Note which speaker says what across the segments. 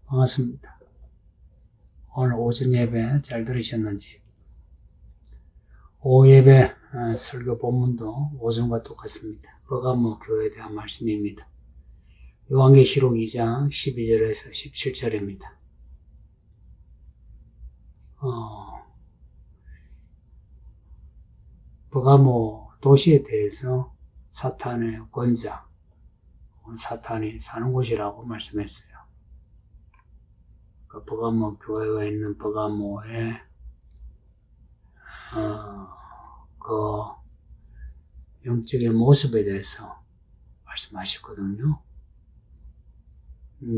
Speaker 1: 반갑습니다. 오늘 오전 예배 잘 들으셨는지? 오후 예배 설교 본문도 오전과 똑같습니다. 버가모 교회에 대한 말씀입니다. 요한계시록 2장 12절에서 17절입니다. 버가모 도시에 대해서 사탄의 권자, 사탄이 사는 곳이라고 말씀했어요. 그 버가모 교회가 있는 버가모의 그 영적인 모습에 대해서 말씀하셨거든요.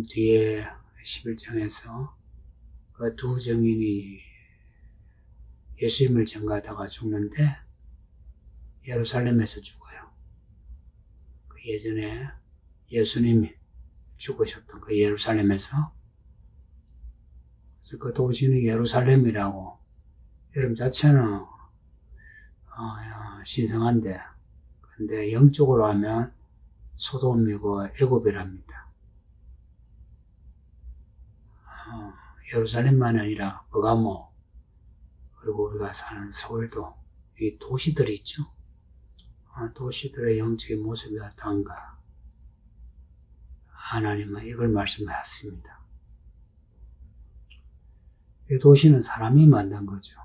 Speaker 1: 뒤에 11장에서 그 두 증인이 예수님을 전가하다가 죽는데 예루살렘에서 죽어요. 그 예전에 예수님이 죽으셨던 그 예루살렘에서, 그래서 그 도시는 예루살렘이라고 이름 자체는 신성한데, 근데 영적으로 하면 소돔이고 애굽이랍니다. 예루살렘만 아니라 버가모, 그리고 우리가 사는 서울도 이 도시들이 있죠. 도시들의 영적인 모습이 어떠한가, 하나님은 이걸 말씀하셨습니다. 이 도시는 사람이 만든 거죠.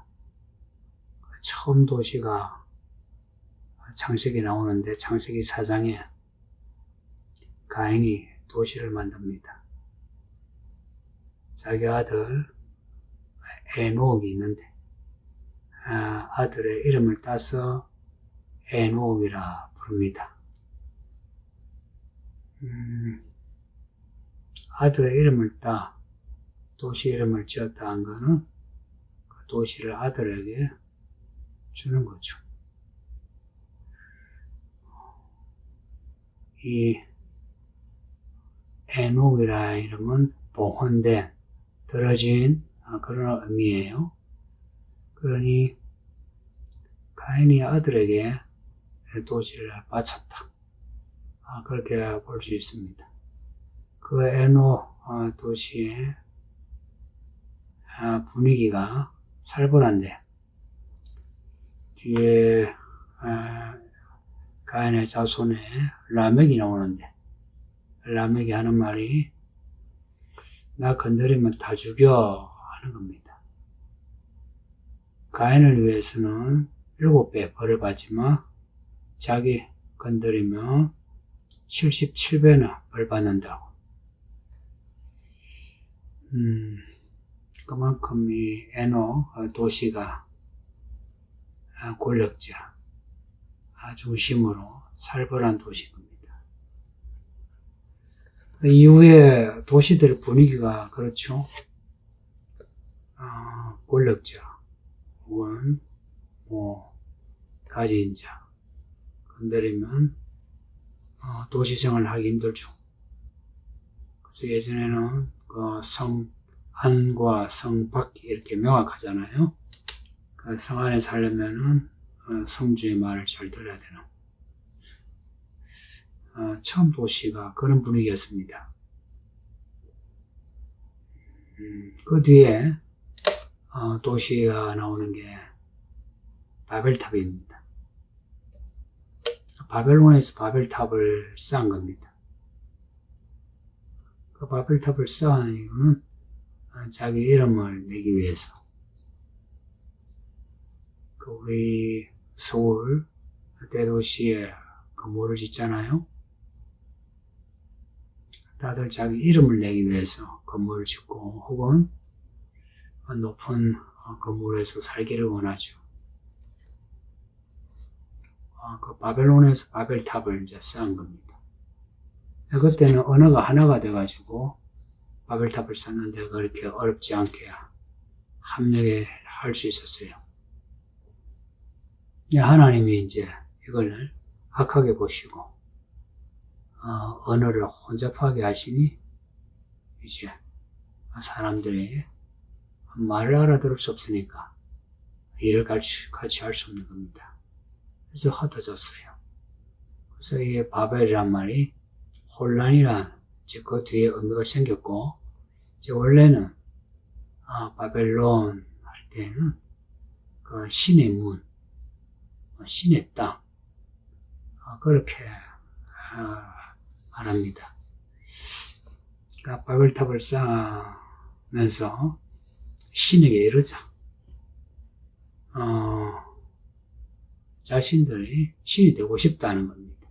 Speaker 1: 처음 도시가 창세기 나오는데, 창세기 4장에 가인이 도시를 만듭니다. 자기 아들 에녹이 있는데 아들의 이름을 따서 에녹이라 부릅니다. 아들의 이름을 따 도시 이름을 지었다 한 거는 그 도시를 아들에게 주는 거죠. 이 에녹이라는 이름은 봉헌된, 들어진 그런 의미예요. 그러니 가인이 아들에게 도시를 바쳤다, 그렇게 볼 수 있습니다. 그 에녹 도시의 분위기가 살벌한데, 뒤에 가인의 자손에 라멕이 나오는데, 라멕이 하는 말이 나 건드리면 다 죽여 하는 겁니다. 가인을 위해서는 7배 벌을 받지만 자기 건드리면 77배나 벌 받는다고. 그만큼 이 에녹 도시가 권력자 중심으로 살벌한 도시인 겁니다. 이후에 도시들 분위기가 그렇죠. 권력자 혹은 가진 자 건드리면 도시생활을 하기 힘들죠. 그래서 예전에는 그 성 안과 성 밖이 이렇게 명확하잖아요. 그 성 안에 살려면은 성주의 말을 잘 들어야 되는, 처음 도시가 그런 분위기였습니다. 그 뒤에 도시가 나오는 게 바벨탑입니다. 바벨론에서 바벨탑을 쌓은 겁니다. 그 바벨탑을 쌓은 이유는 자기 이름을 내기 위해서. 그 우리 서울 대도시에 건물을 짓잖아요. 다들 자기 이름을 내기 위해서 건물을 짓고, 혹은 높은 건물에서 살기를 원하죠. 그 바벨론에서 바벨탑을 이제 쌓은 겁니다. 그때는 언어가 하나가 돼가지고 바벨탑을 쌓는데 그렇게 어렵지 않게 합력할 수 있었어요. 하나님이 이제 이걸 악하게 보시고 언어를 혼잡하게 하시니 이제 사람들이 말을 알아들을 수 없으니까 일을 같이 할 수 없는 겁니다. 그래서 흩어졌어요. 그래서 이 바벨이란 말이 혼란이란, 즉 그 뒤에 의미가 생겼고, 이제 원래는 바벨론 할 때는 그 신의 문, 신의 땅, 그렇게 말합니다. 그러니까 바벨탑을 쌓으면서 신에게 이르자. 자신들이 신이 되고 싶다는 겁니다.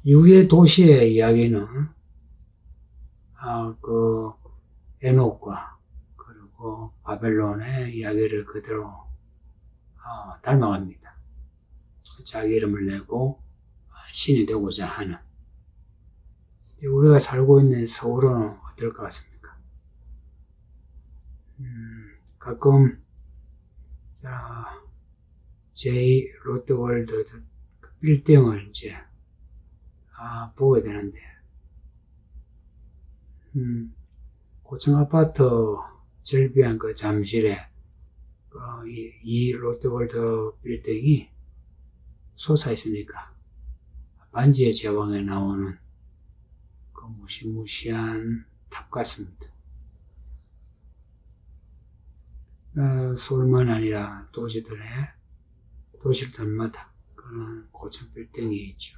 Speaker 1: 이후의 도시의 이야기는 그 에녹과 그리고 바벨론의 이야기를 그대로 닮아갑니다. 자기 이름을 내고 신이 되고자 하는. 우리가 살고 있는 서울은 어떨 것 같습니까? 가끔 J 롯데월드 빌딩을 이제 보게 되는데, 고층 아파트 절비한 그 잠실에 이 롯데월드 빌딩이 솟아있으니까 반지의 제왕에 나오는 그 무시무시한 탑 같습니다. 서울만 아니라 도시들마다 그런 고층 빌딩이 있죠.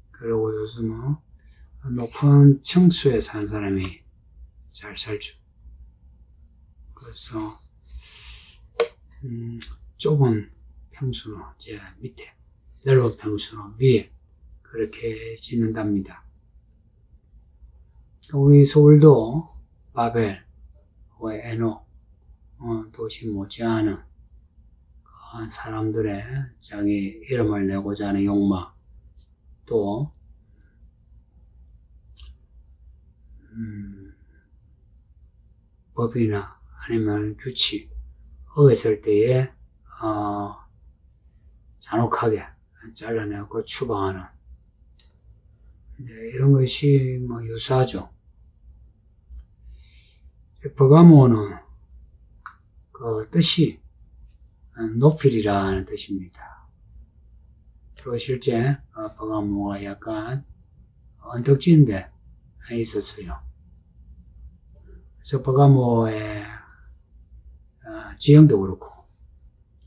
Speaker 1: 그리고 요즘은 높은 층수에 사는 사람이 잘 살죠. 그래서 좁은 평수는 이제 밑에, 넓은 평수는 위에 그렇게 짓는답니다. 우리 서울도 바벨, 에녹, 도시 못지않은 사람들의 자기 이름을 내고자 하는 욕망, 또 법이나 아니면 규칙 어겼을 때에 잔혹하게 잘라내고 추방하는, 이런 것이 유사하죠. 버가모는 그 뜻이 높이리라는 뜻입니다. 그리고 실제 버가모가 약간 언덕지인 데 있었어요. 그래서 버가모의 지형도 그렇고,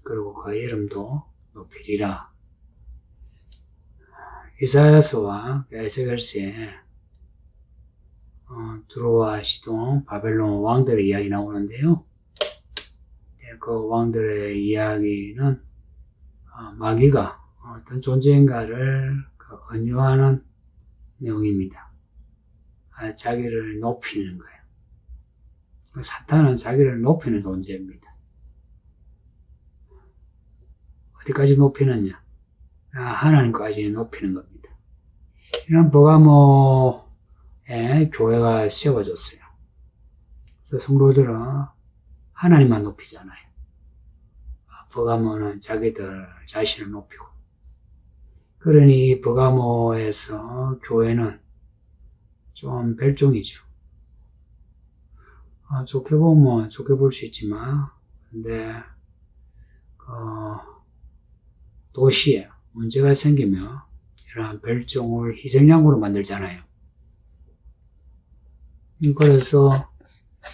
Speaker 1: 그리고 그 이름도 높이리라. 이사야서와 에스겔서에 두로와 시돈, 바벨론 왕들의 이야기 나오는데요. 그 왕들의 이야기는 마귀가 어떤 존재인가를 은유하는 내용입니다. 자기를 높이는 거예요. 사탄은 자기를 높이는 존재입니다. 어디까지 높이느냐? 하나님까지 높이는 겁니다. 이런 버가모에 교회가 세워졌어요. 그래서 성도들은 하나님만 높이잖아요. 버가모는 자기들 자신을 높이고. 그러니 버가모에서 교회는 좀 별종이죠. 좋게 보면 좋게 볼 수 있지만, 근데 도시에 문제가 생기면 이러한 별종을 희생양으로 만들잖아요. 그래서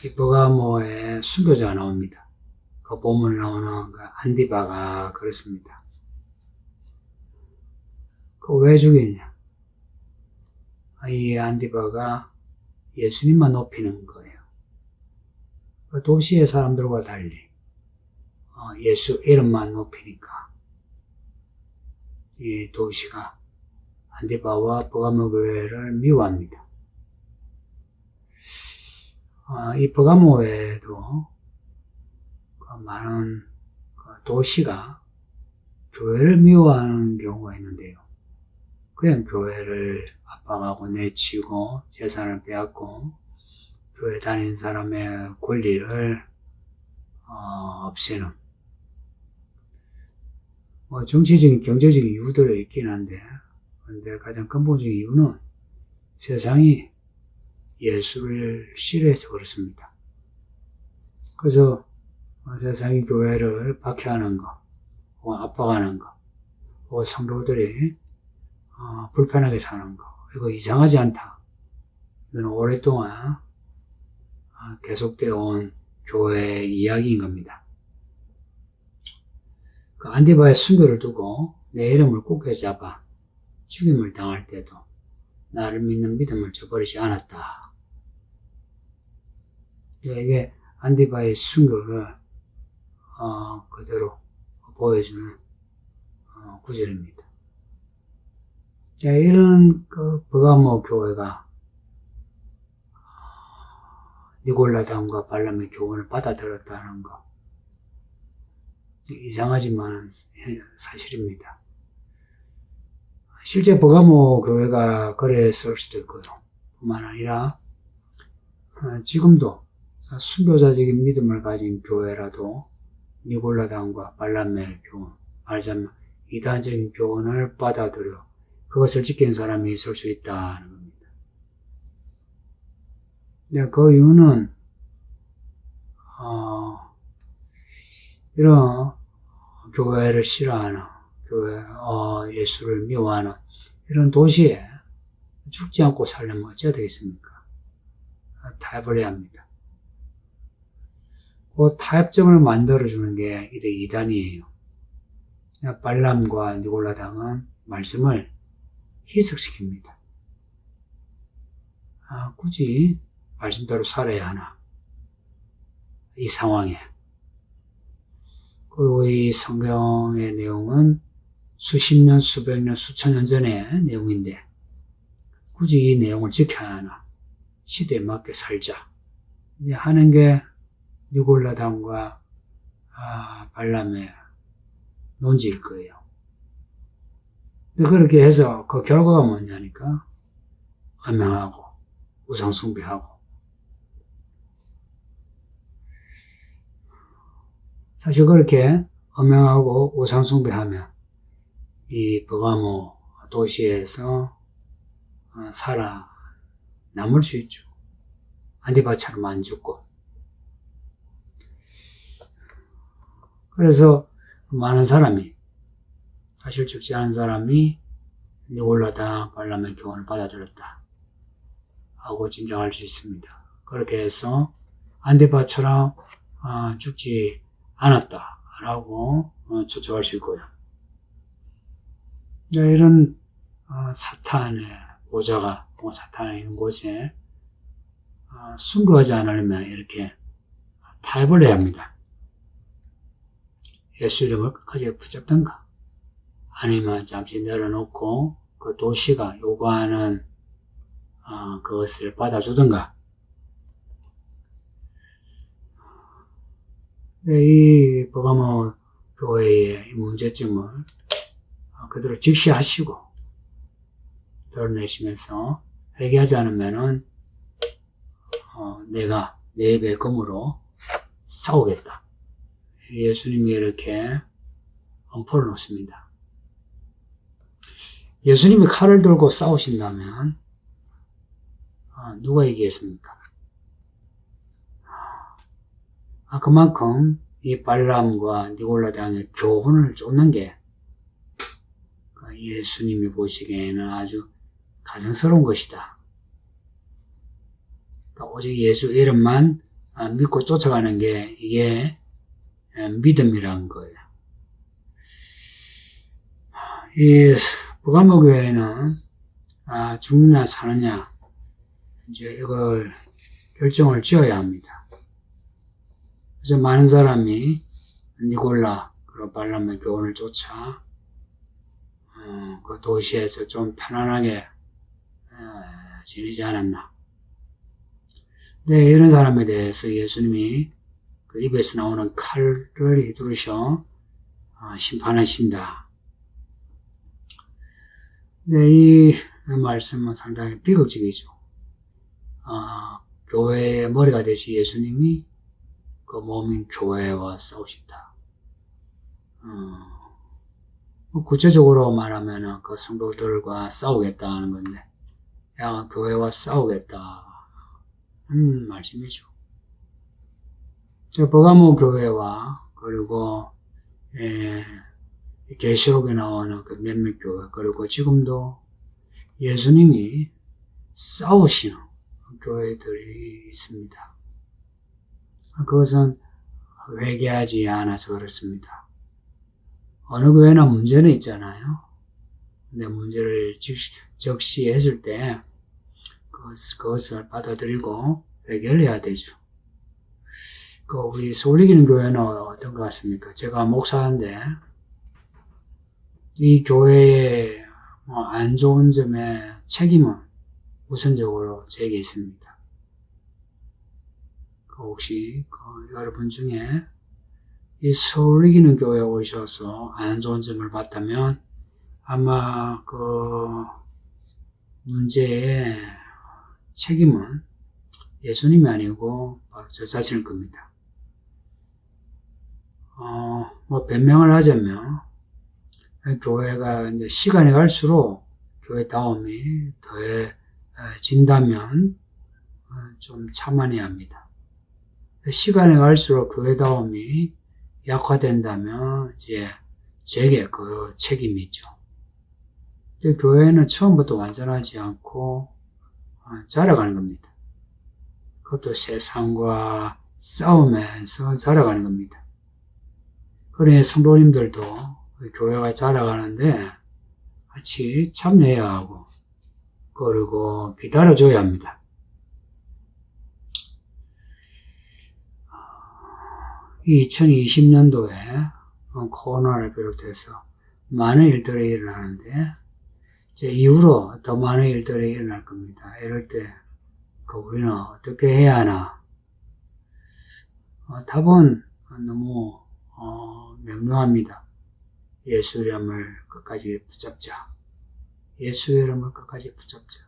Speaker 1: 이 버가모에 순교자가 나옵니다. 그 본문에 나오는 그 안디바가 그렇습니다. 왜 죽이냐? 이 안디바가 예수님만 높이는 거예요. 그 도시의 사람들과 달리 예수 이름만 높이니까 이 도시가 안디바와 버가모 교회를 미워합니다. 이 버가모에도 많은 도시가 교회를 미워하는 경우가 있는데요. 그냥 교회를 압박하고 내치고 재산을 빼앗고 교회 다니는 사람의 권리를 없애는, 정치적인 경제적인 이유들이 있긴 한데, 근데 가장 근본적인 이유는 세상이 예수를 싫어해서 그렇습니다. 그래서 세상이 교회를 박해하는 거, 압박하는 거, 성도들이 불편하게 사는 거, 이거 이상하지 않다. 이건 오랫동안 계속되어 온 교회의 이야기인 겁니다. 그 안디바의 순교를 두고 내 이름을 굳게 잡아 죽임을 당할 때도 나를 믿는 믿음을 저버리지 않았다. 이게 안디바의 순교를 그대로 보여주는 구절입니다. 이런 버가모 교회가 니골라당과 발람의 교훈을 받아들였다는 거 이상하지만 사실입니다. 실제 버가모 교회가 그랬을 수도 있고요. 뿐만 아니라 지금도 순교자적인 믿음을 가진 교회라도 니골라당과 발람의 교훈, 말하자면 이단적인 교훈을 받아들여 그것을 지킨 사람이 있을 수 있다는 겁니다. 그 이유는 이런 교회를 싫어하는, 예수를 미워하는 이런 도시에 죽지 않고 살려면 어찌해야 되겠습니까? 타협을 해야 합니다. 그 타협점을 만들어주는 게 이단이에요. 발람과 니골라당은 말씀을 희석시킵니다. 굳이 말씀대로 살아야 하나? 이 상황에. 그리고 이 성경의 내용은 수십 년, 수백 년, 수천 년 전의 내용인데 굳이 이 내용을 지켜야 하나? 시대에 맞게 살자. 이제 하는 게 니골라당과 발람의 논지일 거예요. 근데 그렇게 해서 그 결과가 뭐냐니까 음행하고 우상숭배하고 사실 그렇게 음행하고 우상숭배하면 이 버가모 도시에서 살아남을 수 있죠. 안디바처럼 안 죽고. 그래서 많은 사람이, 사실 적지 않은 사람이 니골라당 발람의 교훈을 받아들였다 하고 짐작할 수 있습니다. 그렇게 해서 안디바처럼 죽지 않았다 라고 추측할 수 있고요. 이런 사탄의 보좌가 사탄의 있는 곳에 순교하지 않으려면 이렇게 타협을 해야 합니다. 예수 이름을 끝까지 붙잡던가 아니면 잠시 내려놓고 그 도시가 요구하는 그것을 받아주던가. 이 버가모 교회의 문제점을 그대로 직시하시고 드러내시면서 회개하지 않으면은 내가 내 배 검으로 싸우겠다. 예수님이 이렇게 엄포를 놓습니다. 예수님이 칼을 들고 싸우신다면 누가 이기겠습니까? 그만큼 이 발람과 니골라당의 교훈을 쫓는 게 예수님이 보시기에는 아주 가증스러운 것이다. 오직 예수 이름만 믿고 쫓아가는 게 이게 믿음이라는 거예요. 이 버가모 교회는 죽느냐 사느냐 이제 이걸 결정을 지어야 합니다. 그래서 많은 사람이 니골라 그리고 발람의 교훈을 쫓아 그 도시에서 좀 편안하게 지내지 않았나. 네, 이런 사람에 대해서 예수님이 그 입에서 나오는 칼을 휘두르셔 심판하신다. 네, 이 말씀은 상당히 비극적이죠. 교회의 머리가 되신 예수님이 그 몸인 교회와 싸우신다. 구체적으로 말하면 그 성도들과 싸우겠다는 건데, 교회와 싸우겠다. 말씀이죠. 버가모 교회와 그리고 계시록에 나오는 그 몇몇 교회 그리고 지금도 예수님이 싸우시는 교회들이 있습니다. 그것은 회개하지 않아서 그렇습니다. 어느 교회나 문제는 있잖아요. 근데 문제를 적시했을 때 그것을 받아들이고 회개를 해야 되죠. 우리 소울이기는 교회는 어떤 것 같습니까? 제가 목사인데 이 교회의 안 좋은 점의 책임은 우선적으로 제게 있습니다. 혹시 여러분 중에 이 소울이기는 교회에 오셔서 안 좋은 점을 봤다면 아마 문제의 책임은 예수님이 아니고 바로 저 자신일 겁니다. 변명을 하자면 교회가 이제 시간이 갈수록 교회다움이 더해진다면 좀 참아내야 합니다. 시간이 갈수록 교회다움이 약화된다면 이제 제게 그 책임이 있죠. 교회는 처음부터 완전하지 않고 자라가는 겁니다. 그것도 세상과 싸우면서 자라가는 겁니다. 그러니 성도님들도 교회가 자라가는데 같이 참여해야 하고 그리고 기다려줘야 합니다. 2020년도에 코로나를 비롯해서 많은 일들이 일어나는데 이제 이후로 더 많은 일들이 일어날 겁니다. 이럴 때 우리는 어떻게 해야 하나? 답은 너무 명료합니다. 예수 이름을 끝까지 붙잡자. 예수 이름을 끝까지 붙잡자.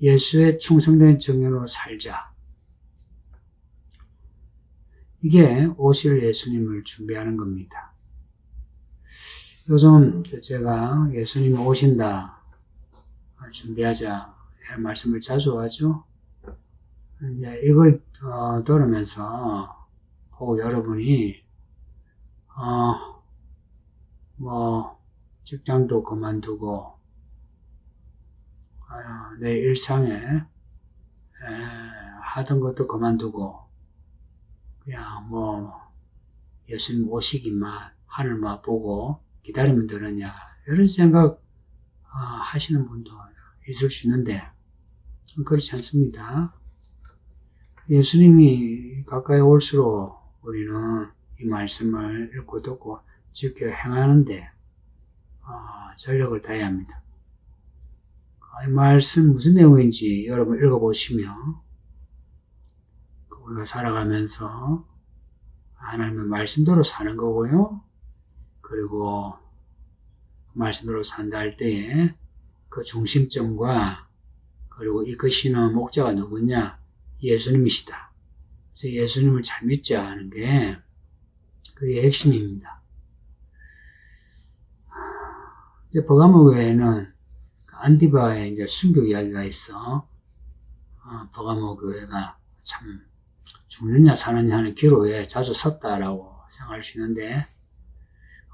Speaker 1: 예수의 충성된 정연으로 살자. 이게 오실 예수님을 준비하는 겁니다. 요즘 제가 예수님 오신다, 준비하자 이런 말씀을 자주 하죠. 이걸 들으면서 혹 여러분이 직장도 그만두고 내 일상에 하던 것도 그만두고 그냥 예수님 오시기만 하늘만 보고 기다리면 되느냐 이런 생각 하시는 분도 있을 수 있는데 그렇지 않습니다. 예수님이 가까이 올수록 우리는 이 말씀을 읽고 듣고 지켜 행하는데 전력을 다해야 합니다. 이 말씀 무슨 내용인지 여러분 읽어보시면 우리가 살아가면서 하나님의 말씀대로 사는 거고요. 그리고 말씀대로 산다 할 때에 그 중심점과 그리고 이끄시는 목자가 누구냐? 예수님이시다. 그래서 예수님을 잘 믿자 하는 게 그게 핵심입니다. 이제 버가모 교회는 안디바의 이제 순교 이야기가 있어. 버가모 교회가 참 죽느냐 사느냐 하는 기로에 자주 섰다라고 생각할 수 있는데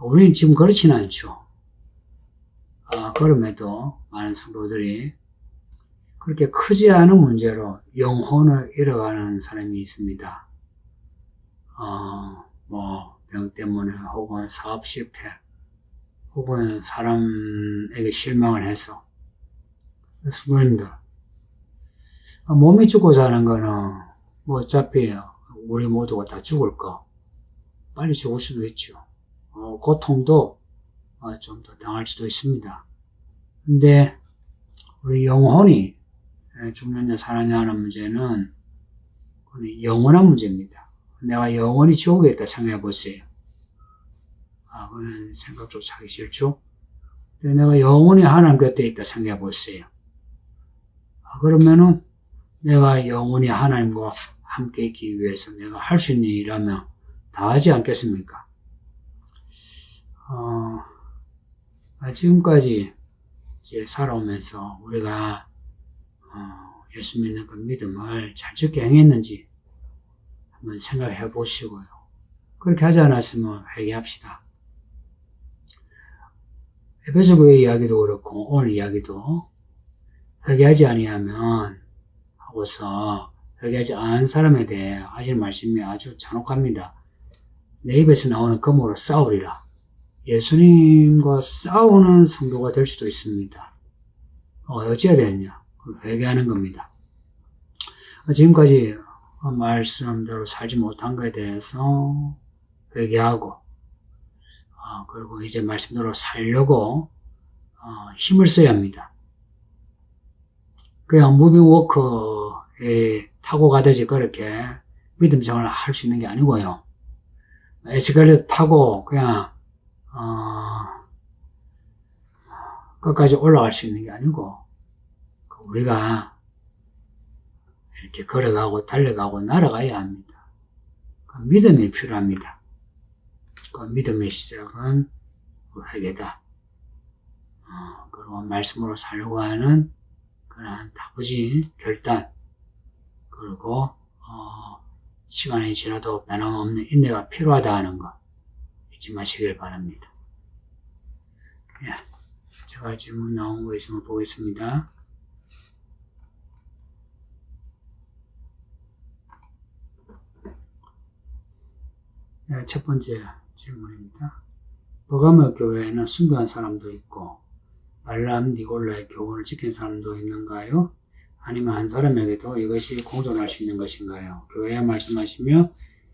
Speaker 1: 우리는 지금 그렇지는 않죠. 그럼에도 많은 성도들이 그렇게 크지 않은 문제로 영혼을 잃어가는 사람이 있습니다. 병 때문에 혹은 사업 실패 혹은 사람에게 실망을 해서 성도님들 몸이 죽고 사는 거는 어차피 우리 모두가 다 죽을 거 빨리 죽을 수도 있죠. 고통도 좀 더 당할 수도 있습니다. 근데 우리 영혼이 죽느냐 사느냐 하는 문제는 영원한 문제입니다. 내가 영원히 지옥에 있다 생각해 보세요. 그건 생각조차 하기 싫죠. 내가 영원히 하나님 곁에 있다 생각해 보세요. 그러면은 내가 영원히 하나님과 함께 있기 위해서 내가 할 수 있는 일이라면 다 하지 않겠습니까? 지금까지 이제 살아오면서 우리가 예수 믿는 그 믿음을 잘 지켜 행했는지 한번 생각해 보시고요. 그렇게 하지 않았으면 회개합시다. 에베소 교회 이야기도 그렇고 오늘 이야기도 회개하지 아니하면 하고서 회개하지 않은 사람에 대해 하시는 말씀이 아주 잔혹합니다. 내 입에서 나오는 검으로 싸우리라. 예수님과 싸우는 성도가 될 수도 있습니다. 어찌해야 되느냐? 회개하는 겁니다. 지금까지 말씀대로 살지 못한 것에 대해서 회개하고, 그리고 이제 말씀대로 살려고 힘을 써야 합니다. 그냥 무빙워커에 타고 가듯이 그렇게 믿음 생활을 할 수 있는 게 아니고요. 에스컬레이터 타고 그냥 끝까지 올라갈 수 있는 게 아니고, 우리가 이렇게 걸어가고 달려가고 날아가야 합니다. 그 믿음이 필요합니다. 그 믿음의 시작은 회개다. 그리고 말씀으로 살려고 하는 그런 다부진 결단, 그리고 시간이 지나도 변함없는 인내가 필요하다 하는 거 잊지 마시길 바랍니다. 예, 제가 질문 나온 거 있으면 보겠습니다. 예, 첫 번째 질문입니다. 버가모 교회에는 순교한 사람도 있고 발람 니골라의 교훈을 지킨 사람도 있는가요? 아니면 한 사람에게도 이것이 공존할 수 있는 것인가요? 교회에 말씀하시며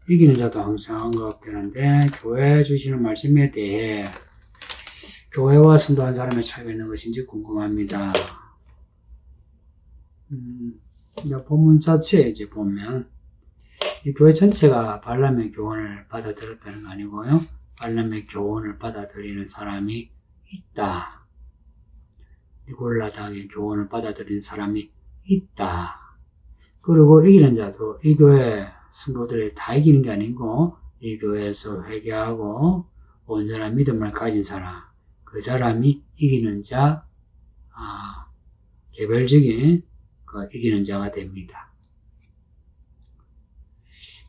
Speaker 1: 이기는 자도 항상 언급되는데 교회에 주시는 말씀에 대해 교회와 순교한 사람의 차이가 있는 것인지 궁금합니다. 본문 자체에 이제 보면 이 교회 전체가 발람의 교훈을 받아들였다는 거 아니고요. 발람의 교훈을 받아들이는 사람이 있다. 니골라 당의 교훈을 받아들이는 사람이 있다. 그리고 이기는 자도 이 교회 성도들이 다 이기는 게 아니고 이 교회에서 회개하고 온전한 믿음을 가진 사람, 그 사람이 이기는 자, 개별적인 그 이기는 자가 됩니다.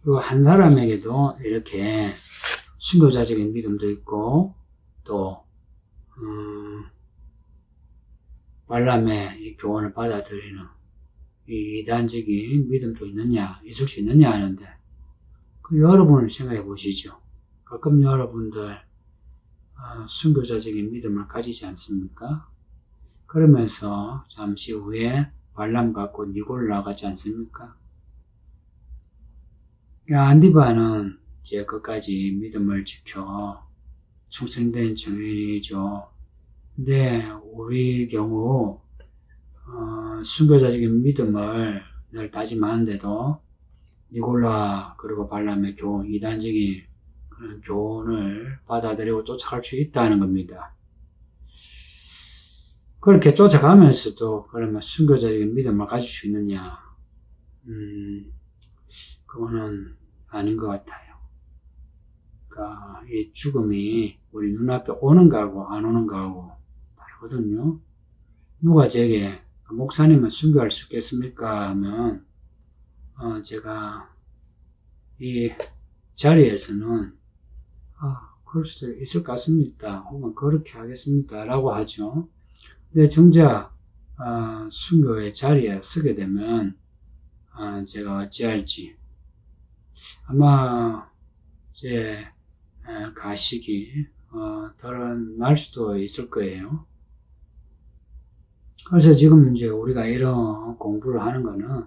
Speaker 1: 그리고 한 사람에게도 이렇게 순교자적인 믿음도 있고 또 발람의 이 교훈을 받아들이는 이 이단적인 믿음도 있을 수 있느냐 하는데, 여러분을 생각해 보시죠. 가끔 여러분들 순교자적인 믿음을 가지지 않습니까? 그러면서 잠시 후에 발람 같고 니골라 같지 않습니까? 안디바는 이제 끝까지 믿음을 지켜 충성된 정인이죠. 근데 우리 경우 순교자적인 믿음을 늘 다짐하는데도 니골라 그리고 발람의 교훈, 이단적인 그런 교훈을 받아들이고 쫓아갈 수 있다는 겁니다. 그렇게 쫓아가면서도 그러면 순교자적인 믿음을 가질 수 있느냐? 그거는 아닌 것 같아요. 그러니까 이 죽음이 우리 눈앞에 오는 거하고 안 오는 거하고 다르거든요. 누가 제게 목사님은 순교할 수 있겠습니까? 하면 제가 이 자리에서는 그럴 수도 있을 것 같습니다. 혹은 그렇게 하겠습니다. 라고 하죠. 근데 정작 순교의 자리에 서게 되면 제가 어찌할지 아마 제 가식이 덜어날 수도 있을 거예요. 그래서 지금 이제 우리가 이런 공부를 하는 거는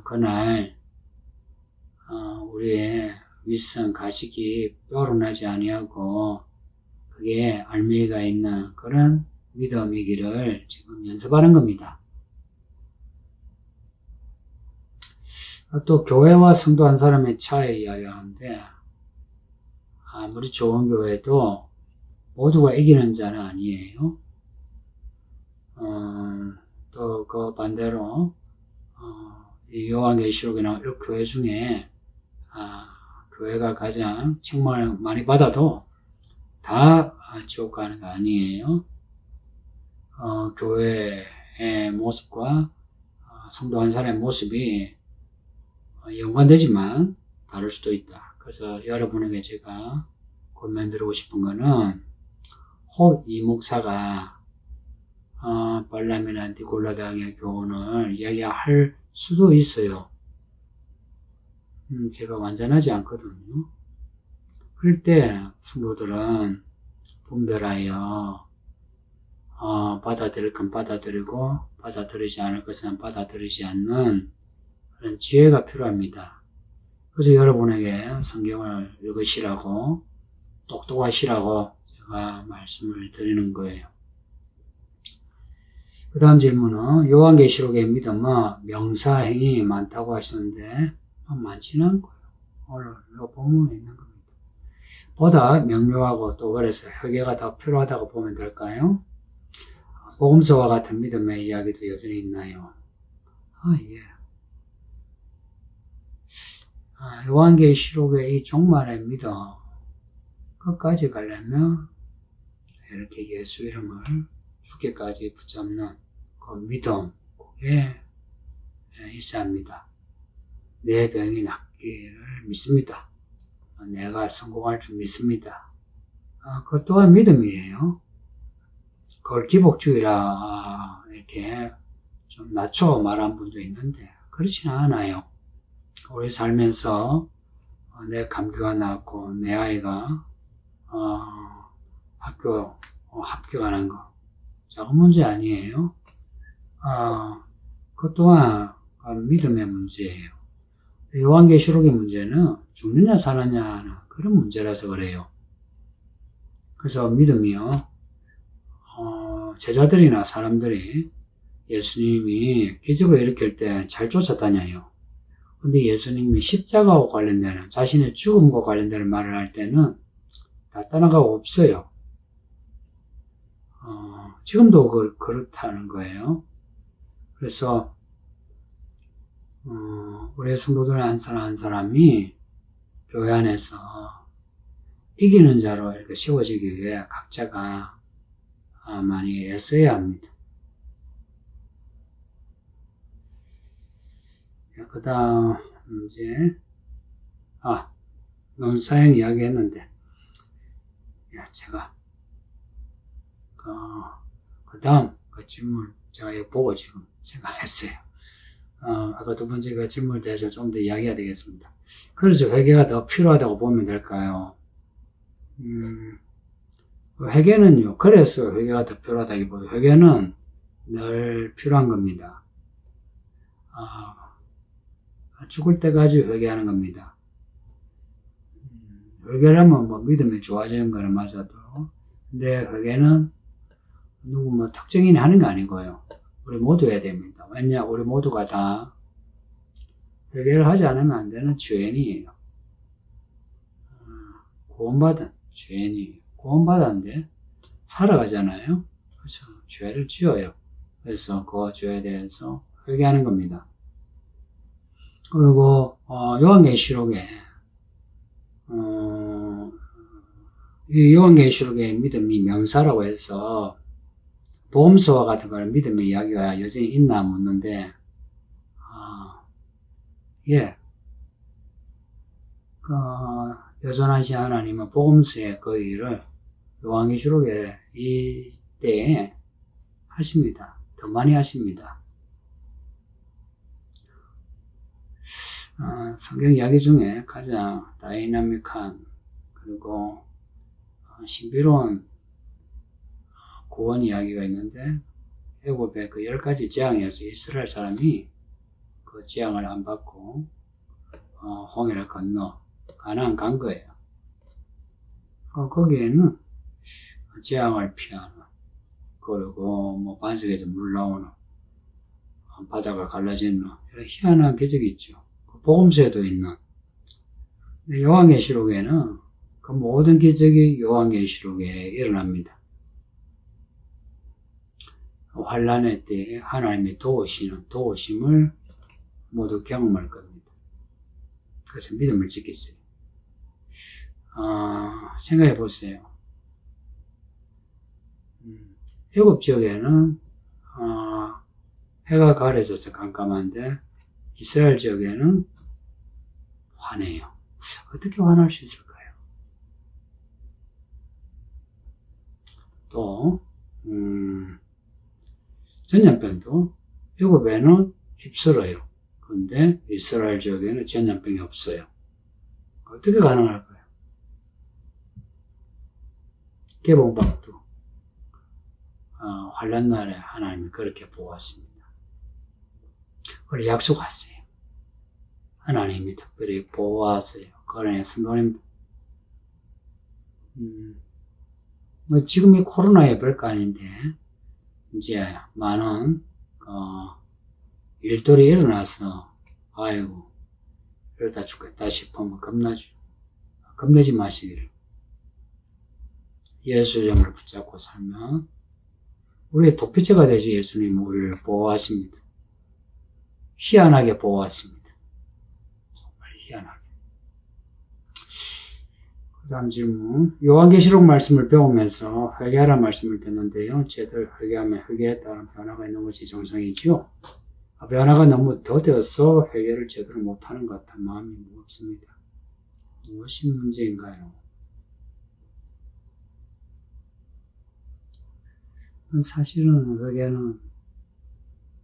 Speaker 1: 그날 우리의 윗선 가식이 뼈로 나지 아니하고 그게 알맹이가 있는 그런 믿음이기를 지금 연습하는 겁니다. 또 교회와 성도 한 사람의 차이 이야기하는데 아무리 좋은 교회도 모두가 이기는 자는 아니에요. 또 그 반대로 요한계시록이나 이런 교회 중에 교회가 가장 책망을 많이 받아도 다 지옥 가는 거 아니에요. 교회의 모습과 성도 한 사람의 모습이 연관되지만 다를 수도 있다. 그래서 여러분에게 제가 권면드리고 싶은 거는 혹 이 목사가 발람이나 니골라 당의 교훈을 이야기할 수도 있어요. 제가 완전하지 않거든요. 그럴 때 성도들은 분별하여 받아들일 건 받아들이고 받아들이지 않을 것은 받아들이지 않는 그런 지혜가 필요합니다. 그래서 여러분에게 성경을 읽으시라고 똑똑하시라고 제가 말씀을 드리는 거예요. 그 다음 질문은 요한계시록의 믿음은 명사행위 많다고 하시는데 많지는 않고요. 오늘 이 본문에 있는 겁니다. 보다 명료하고 또 그래서 회개가 더 필요하다고 보면 될까요? 복음서와 같은 믿음의 이야기도 여전히 있나요? 예. 요한계시록의 이 종말의 믿음 끝까지 가려면 이렇게 예수 이름을 죽게까지 붙잡는 그 믿음, 그게 있어야 합니다. 내 병이 낫기를 믿습니다. 내가 성공할 줄 믿습니다. 그것 또한 믿음이에요. 그걸 기복주의라 이렇게 좀 낮춰 말한 분도 있는데 그렇지는 않아요. 우리 살면서 내 감기가 나왔고 내 아이가 학교 합격하는 거 작은 문제 아니에요. 그것 또한 믿음의 문제예요. 요한계시록의 문제는 죽느냐 사느냐 그런 문제라서 그래요. 그래서 믿음이요. 제자들이나 사람들이 예수님이 기적을 일으킬 때 잘 쫓아다녀요. 근데 예수님이 십자가와 관련되는 자신의 죽음과 관련되는 말을 할 때는 다 떠나가고 없어요. 지금도 그렇다는 거예요. 그래서 우리 성도들 한 사람 한 사람이 교회 안에서 이기는 자로 이렇게 세워지기 위해 각자가 많이 애써야 합니다. 그 다음 이제 명사행 이야기 했는데 제가 그 다음 그 질문 제가 이거 보고 지금 생각했어요. 아까 두 번째 그 질문에 대해서 좀 더 이야기해야 되겠습니다. 그래서 회개가 더 필요하다고 보면 될까요? 회개는요, 그래서 회개가 더 필요하다기보다 회개는 늘 필요한 겁니다. 죽을 때까지 회개하는 겁니다. 회개라면 뭐 믿음이 좋아지는 거는 맞아도, 근데 회개는 누구 뭐 특정인이 하는 게 아니고요. 우리 모두 해야 됩니다. 왜냐, 우리 모두가 다 회개를 하지 않으면 안 되는 죄인이에요. 구원받은 죄인이에요. 구원받았는데 살아가잖아요. 그래서 죄를 지어요. 그래서 그 죄에 대해서 회개하는 겁니다. 그리고 요한계시록에 이 요한계시록의 믿음이 명사라고 해서 복음서와 같은 그런 믿음의 이야기가 여전히 있나 묻는데 여전하시 하나님은 복음서의 그 일을 요한계시록의 이 때에 하십니다. 더 많이 하십니다. 성경 이야기 중에 가장 다이나믹한 그리고 신비로운 구원 이야기가 있는데 애굽의 그 10가지 재앙에서 이스라엘 사람이 그 재앙을 안 받고 홍해를 건너 가나안 간 거예요. 거기에는 재앙을 피하는 그리고 뭐 반석에서 물 나오는 바다가 갈라지는 이런 희한한 기적이 있죠. 복음서에도 있는. 요한계시록에는 그 모든 기적이 요한계시록에 일어납니다. 환란의 때에 하나님의 도우심을 모두 경험할 겁니다. 그래서 믿음을 지켰어요. 생각해 보세요. 애굽 지역에는 해가 가려져서 깜깜한데 이스라엘 지역에는 환해요. 어떻게 환할 수 있을까요? 또 전염병도 애굽에는 휩쓸어요. 근데 이스라엘 지역에는 전염병이 없어요. 어떻게 가능할까요? 개봉박도 환란 날에 하나님이 그렇게 보았습니다. 우리 약속하세요. 하나님이 특별히 보호하세요. 그러니 성도님, 뭐 지금이 코로나의 별거 아닌데 이제 많은 일들이 일어나서 아이고 이러다 죽겠다 싶으면 겁내지 마시기를. 예수 이름을 붙잡고 살면 우리의 도피처가 되지. 예수님 우리를 보호하십니다. 희한하게 보호하십니다. 정말 희한하게. 그 다음 질문. 요한계시록 말씀을 배우면서 회개하라는 말씀을 듣는데요. 제대로 회개하면 회개에 따른 변화가 있는 것이 정상이지요. 변화가 너무 더뎌서 회개를 제대로 못하는 것 같은 마음이 무겁습니다. 무엇이 문제인가요? 사실은 회개는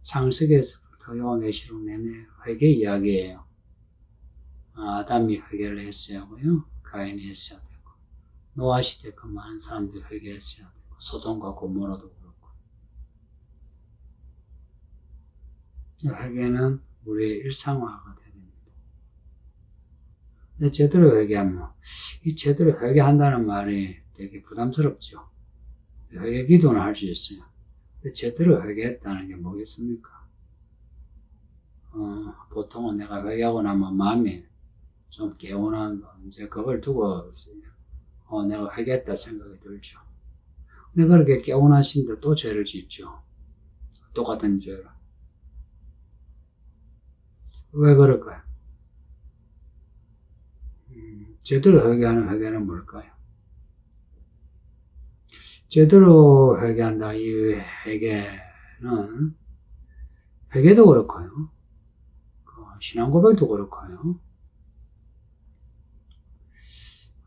Speaker 1: 창세기에서부터 요한계시록 내내 회개 이야기예요. 아담이 회개를 했어야 하고요. 가인이 했어야 되고, 노아 시대 그 많은 사람들이 회개했어야 되고, 소돔과 고모라도 그렇고. 회개는 우리의 일상화가 돼야 됩니다. 근데 제대로 회개하면, 이 제대로 회개한다는 말이 되게 부담스럽죠. 회개 기도는 할 수 있어요. 근데 제대로 회개했다는 게 뭐겠습니까? 보통은 내가 회개하고 나면 마음이 좀 개운한 거, 이제 그걸 두고, 내가 회개했다 생각이 들죠. 근데 그렇게 개운하신데 또 죄를 짓죠. 똑같은 죄를. 왜 그럴까요? 제대로 회개하는 회개는 뭘까요? 제대로 회개한다. 이 회개도 그렇고요. 신앙 고백도 그렇고요.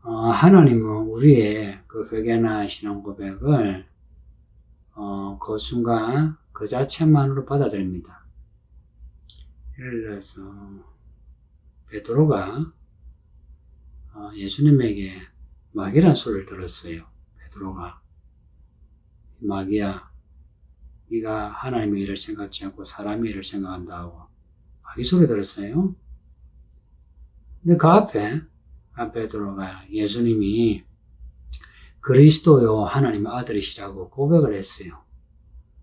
Speaker 1: 하나님은 우리의 그 회개나 신앙 고백을, 그 순간 그 자체만으로 받아들입니다. 예를 들어서, 베드로가, 예수님에게 마귀란 소리를 들었어요. 베드로가. 마귀야, 네가 하나님의 일을 생각지 않고 사람의 일을 생각한다 하고 마귀 소리 들었어요. 근데 그 앞에 베드로가 예수님이 그리스도요 하나님의 아들이시라고 고백을 했어요.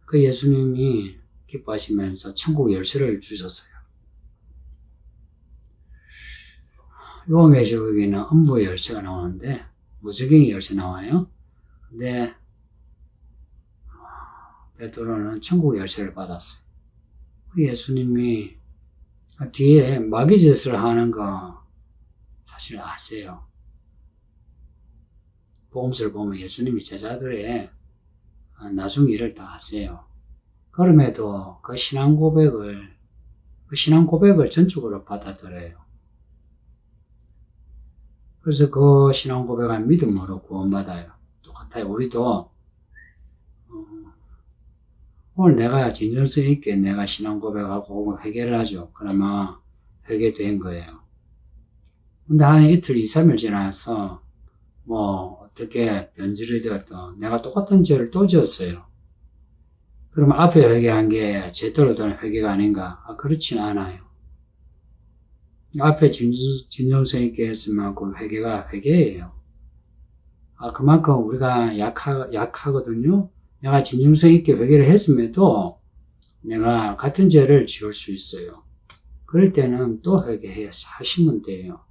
Speaker 1: 그 예수님이 기뻐하시면서 천국 열쇠를 주셨어요. 요한계시록에는 음부의 열쇠가 나오는데 무저갱이 열쇠 나와요. 근데 베드로는 천국 열쇠를 받았어요. 예수님이 뒤에 마귀짓을 하는 거 사실 아세요. 복음서를 보면 예수님이 제자들의 나중 일을 다 아세요. 그럼에도 그 신앙 고백을 전적으로 받아들여요. 그래서 그 신앙 고백한 믿음으로 구원받아요. 똑같아요. 우리도 오늘 내가 진정성 있게 내가 신앙 고백하고 혹은 회개를 하죠. 그러면 회개된 거예요. 근데 한 이틀, 2, 3일 지나서 뭐 어떻게 변질이 되었던 내가 똑같은 죄를 또 지었어요. 그러면 앞에 회개한 게 제대로 된 회개가 아닌가? 그렇진 않아요. 앞에 진정성 있게 했으면 그 회개가 회개예요. 그만큼 우리가 약하거든요. 내가 진정성 있게 회개를 했음에도 내가 같은 죄를 지을 수 있어요. 그럴 때는 또 하시면 돼요.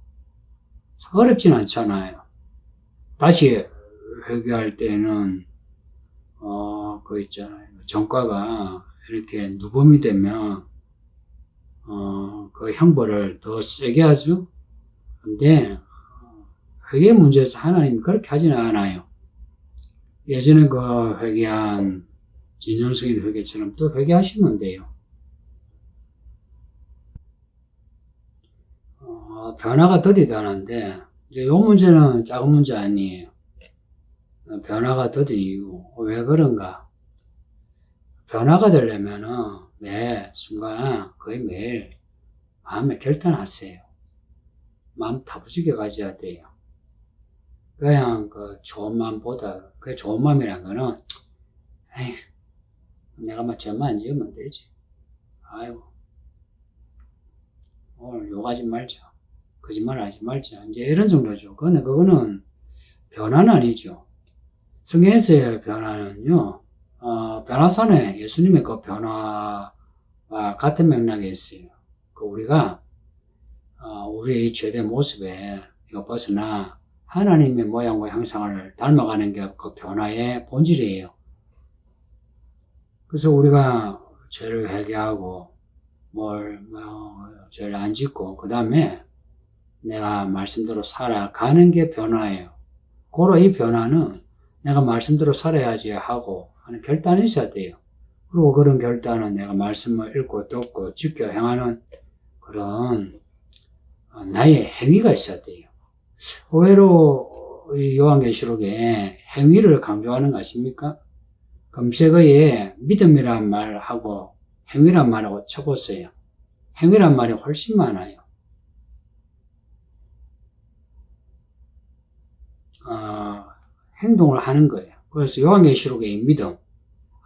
Speaker 1: 어렵진 않잖아요. 다시 회개할 때는 그거 있잖아요. 전과가 이렇게 누범이 되면 그 형벌을 더 세게 하죠. 근데 회개 문제에서 하나님이 그렇게 하지는 않아요. 예전에 그 회개한 진정성 있는 회개처럼 또 회개하시면 돼요. 변화가 더디다는데 이 문제는 작은 문제 아니에요. 변화가 더딘 이유 왜 그런가? 변화가 되려면은 매 순간 거의 매일 마음에 결단하세요. 마음 다부지게 가져야 돼요. 그냥 그 좋은 마음보다, 그 좋은 마음이란 거는, 에이, 내가 막 죄만 안 지으면 되지. 아이고, 오늘 욕하지 말자. 거짓말 하지 말자. 이제 이런 정도죠. 그거는 변화는 아니죠. 성경에서의 변화는요, 변화산에 예수님의 그 변화와 같은 맥락에 있어요. 우리가, 우리의 죄된 모습에 이거 벗어나 하나님의 모양과 형상을 닮아가는 게 그 변화의 본질이에요. 그래서 우리가 죄를 회개하고, 죄를 안 짓고, 그 다음에 내가 말씀대로 살아가는 게 변화예요. 고로 이 변화는 내가 말씀대로 살아야지 하고 하는 결단이 있어야 돼요. 그리고 그런 결단은 내가 말씀을 읽고 듣고 지켜 행하는 그런 나의 행위가 있어야 돼요. 의외로 요한계시록에 행위를 강조하는 거 아십니까? 검색어에 믿음이란 말하고 행위란 말하고 쳐보세요. 행위란 말이 훨씬 많아요. 행동을 하는 거예요. 그래서 요한계시록의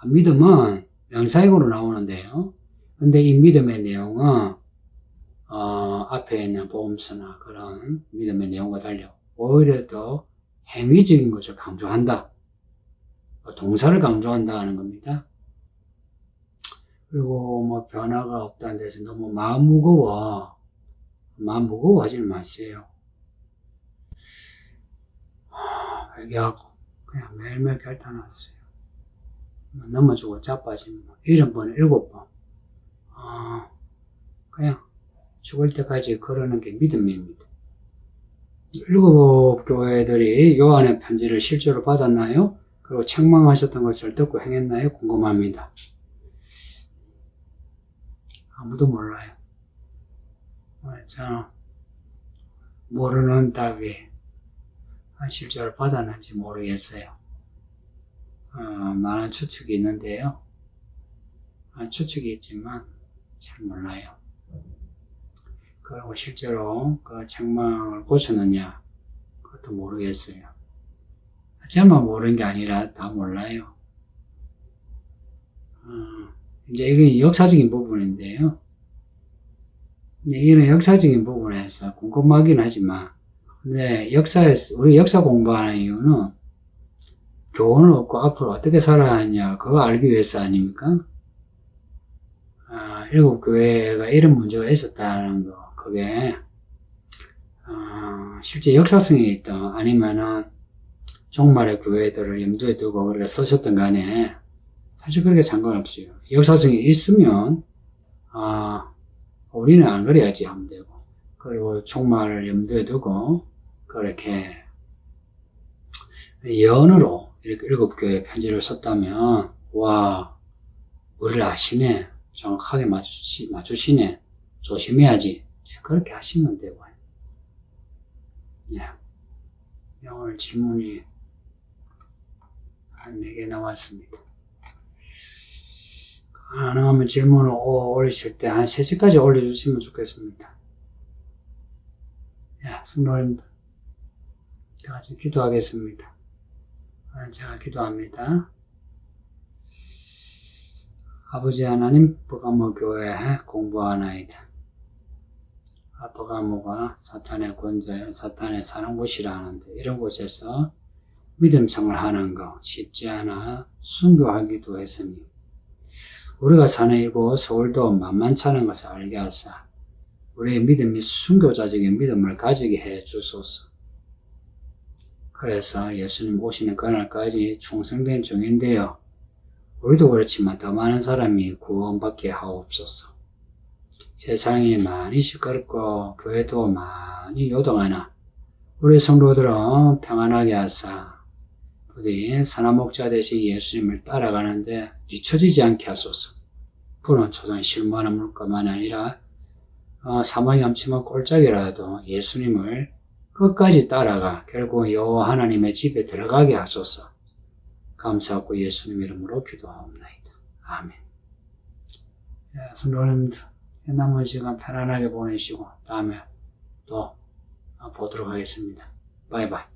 Speaker 1: 믿음은 명사역으로 나오는데요. 근데 이 믿음의 내용은 앞에 있는 복음서나 그런 믿음의 내용과 달려 오히려 더 행위적인 것을 강조한다. 동사를 강조한다는 겁니다. 그리고 변화가 없다는 데서 너무 마음 무거워하지 마세요. 회개하고 그냥 매일매일 결단하세요. 넘어지고 자빠지면 70번, 7번 그냥 죽을 때까지 걸으는 게 믿음입니다. 7 교회들이 요한의 편지를 실제로 받았나요? 그리고 책망하셨던 것을 듣고 행했나요? 궁금합니다. 아무도 몰라요. 저는 모르는 답이 실제로 받았는지 모르겠어요. 많은 추측이 있는데요. 추측이 있지만 잘 몰라요. 그리고 실제로 그 책망을 고쳤느냐 그것도 모르겠어요. 저만 모르는 게 아니라 다 몰라요. 이제 이게 역사적인 부분인데요. 이런 역사적인 부분에서 궁금하긴 하지만 근데 우리 역사 공부하는 이유는 교훈을 얻고 앞으로 어떻게 살아야 하냐, 그거 알기 위해서 아닙니까? 7 교회가 이런 문제가 있었다는 거, 그게, 실제 역사성이 있다, 아니면은, 종말의 교회들을 염두에 두고 그렇게 쓰셨던 간에, 사실 그렇게 상관없어요. 역사성이 있으면, 우리는 안 그래야지 하면 되고, 그리고 종말을 염두에 두고, 그렇게, 예언으로 이렇게 7 교회 편지를 썼다면, 와, 우리를 아시네. 정확하게 맞추시네. 조심해야지. 그렇게 하시면 되고요. 오늘 질문이 한 4개 나왔습니다. 가능하면 질문을 올리실 때 한 3시까지 올려주시면 좋겠습니다. 성도님들, 다 같이 기도하겠습니다. 제가 기도합니다. 아버지 하나님, 버가모 교회에 공부하나이다. 버가모가 사탄의 권좌요, 사탄의 사는 곳이라 하는데 이런 곳에서 믿음 생활하는 거 쉽지 않아 순교하기도 했으니 우리가 사는 이곳 서울도 만만치 않은 것을 알게 하사 우리의 믿음이 순교자적인 믿음을 가지게 해 주소서. 그래서 예수님 오시는 그날까지 충성된 증인되어 우리도 그렇지만 더 많은 사람이 구원받게 하옵소서. 세상이 많이 시끄럽고 교회도 많이 요동하나 우리 성도들은 평안하게 하사 부디 선한 목자 되신 예수님을 따라가는데 뒤처지지 않게 하소서. 불은 초장 실무하는 물뿐만 아니라 사망이 암침한 꼴짝이라도 예수님을 끝까지 따라가 결국 여호와 하나님의 집에 들어가게 하소서. 감사하고 예수님 이름으로 기도하옵나이다. 아멘. 성도님들, 남은 시간 편안하게 보내시고 다음에 또 보도록 하겠습니다. 바이바이.